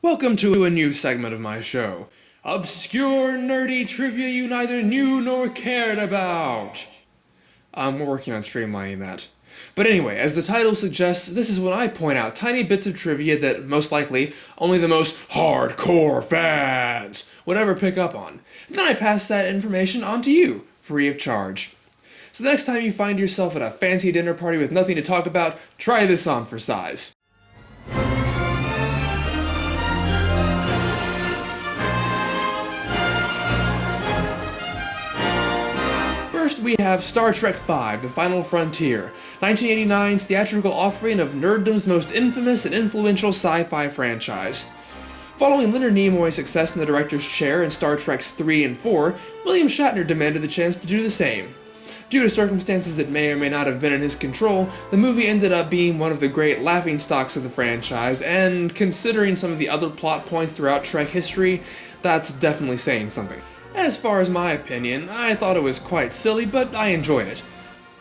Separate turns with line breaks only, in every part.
Welcome to a new segment of my show. Obscure nerdy trivia you neither knew nor cared about. We're working on streamlining that. But anyway, as the title suggests, this is when I point out tiny bits of trivia that, most likely, only the most hardcore fans would ever pick up on. And then I pass that information on to you, free of charge. So the next time you find yourself at a fancy dinner party with nothing to talk about, try this on for size. First, we have Star Trek V, The Final Frontier, 1989's theatrical offering of nerddom's most infamous and influential sci-fi franchise. Following Leonard Nimoy's success in the director's chair in Star Trek's 3 and 4, William Shatner demanded the chance to do the same. Due to circumstances that may or may not have been in his control, the movie ended up being one of the great laughingstocks of the franchise, and considering some of the other plot points throughout Trek history, that's definitely saying something. As far as my opinion, I thought it was quite silly, but I enjoyed it.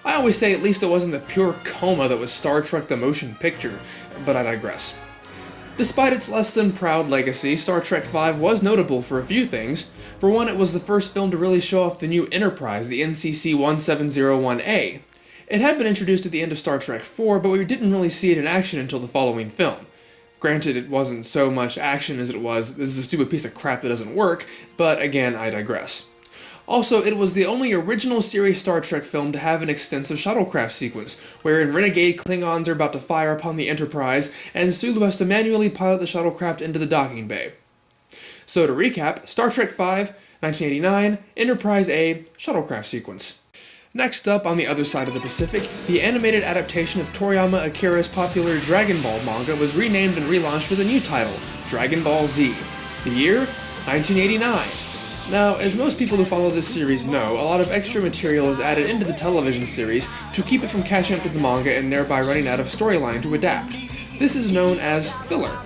I always say at least it wasn't the pure coma that was Star Trek the motion picture, but I digress. Despite its less than proud legacy, Star Trek V was notable for a few things. For one, it was the first film to really show off the new Enterprise, the NCC-1701A. It had been introduced at the end of Star Trek IV, but we didn't really see it in action until the following film. Granted, it wasn't so much action as it was, this is a stupid piece of crap that doesn't work, but again, I digress. Also, it was the only original series Star Trek film to have an extensive shuttlecraft sequence, wherein renegade Klingons are about to fire upon the Enterprise, and Sulu has to manually pilot the shuttlecraft into the docking bay. So to recap, Star Trek V, 1989, Enterprise A, shuttlecraft sequence. Next up, on the other side of the Pacific, the animated adaptation of Toriyama Akira's popular Dragon Ball manga was renamed and relaunched with a new title, Dragon Ball Z. The year? 1989. Now, as most people who follow this series know, a lot of extra material is added into the television series to keep it from catching up to the manga and thereby running out of storyline to adapt. This is known as filler.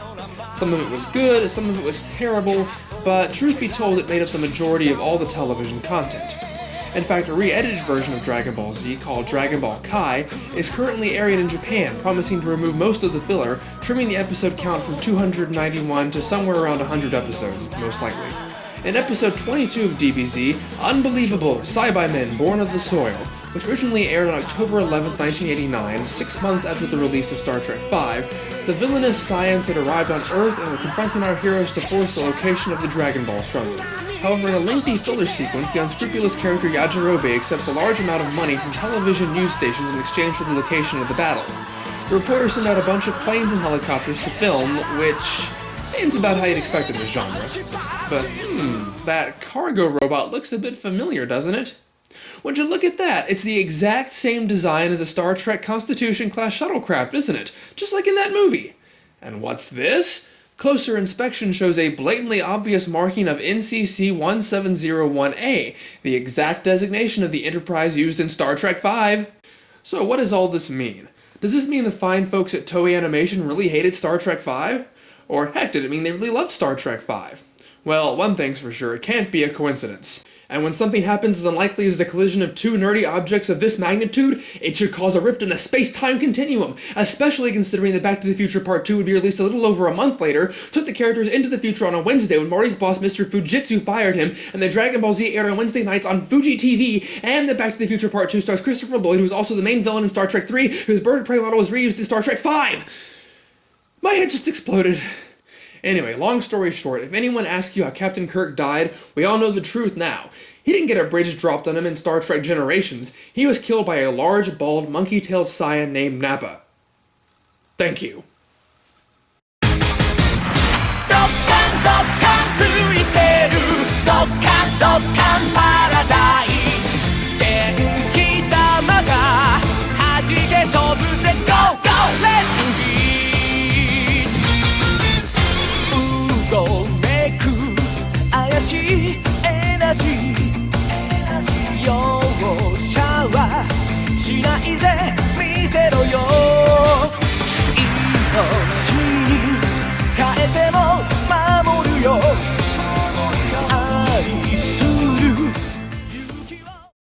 Some of it was good, some of it was terrible, but truth be told, it made up the majority of all the television content. In fact, a re-edited version of Dragon Ball Z, called Dragon Ball Kai, is currently airing in Japan, promising to remove most of the filler, trimming the episode count from 291 to somewhere around 100 episodes, most likely. In episode 22 of DBZ, Unbelievable, Cybermen Born of the Soil, which originally aired on October 11, 1989, 6 months after the release of Star Trek V, the villainous Saiyans had arrived on Earth and were confronting our heroes to force the location of the Dragon Balls from them. However, in a lengthy filler sequence, the unscrupulous character Yajirobe accepts a large amount of money from television news stations in exchange for the location of the battle. The reporters send out a bunch of planes and helicopters to film, which ends about how you'd expect in this genre. But, that cargo robot looks a bit familiar, doesn't it? Would you look at that? It's the exact same design as a Star Trek Constitution-class shuttlecraft, isn't it? Just like in that movie. And what's this? Closer inspection shows a blatantly obvious marking of NCC-1701A, the exact designation of the Enterprise used in Star Trek V. So what does all this mean? Does this mean the fine folks at Toei Animation really hated Star Trek V? Or heck, did it mean they really loved Star Trek V? Well, one thing's for sure, it can't be a coincidence. And when something happens as unlikely as the collision of two nerdy objects of this magnitude, it should cause a rift in a space-time continuum, especially considering that Back to the Future Part 2 would be released a little over a month later, took the characters into the future on a Wednesday when Marty's boss Mr. Fujitsu fired him, and the Dragon Ball Z aired on Wednesday nights on Fuji TV, and that Back to the Future Part 2 stars Christopher Lloyd, who is also the main villain in Star Trek 3, whose bird of prey model was reused in Star Trek 5! My head just exploded. Anyway, long story short, if anyone asks you how Captain Kirk died, we all know the truth now. He didn't get a bridge dropped on him in Star Trek Generations. He was killed by a large, bald, monkey-tailed Saiyan named Nappa. Thank you.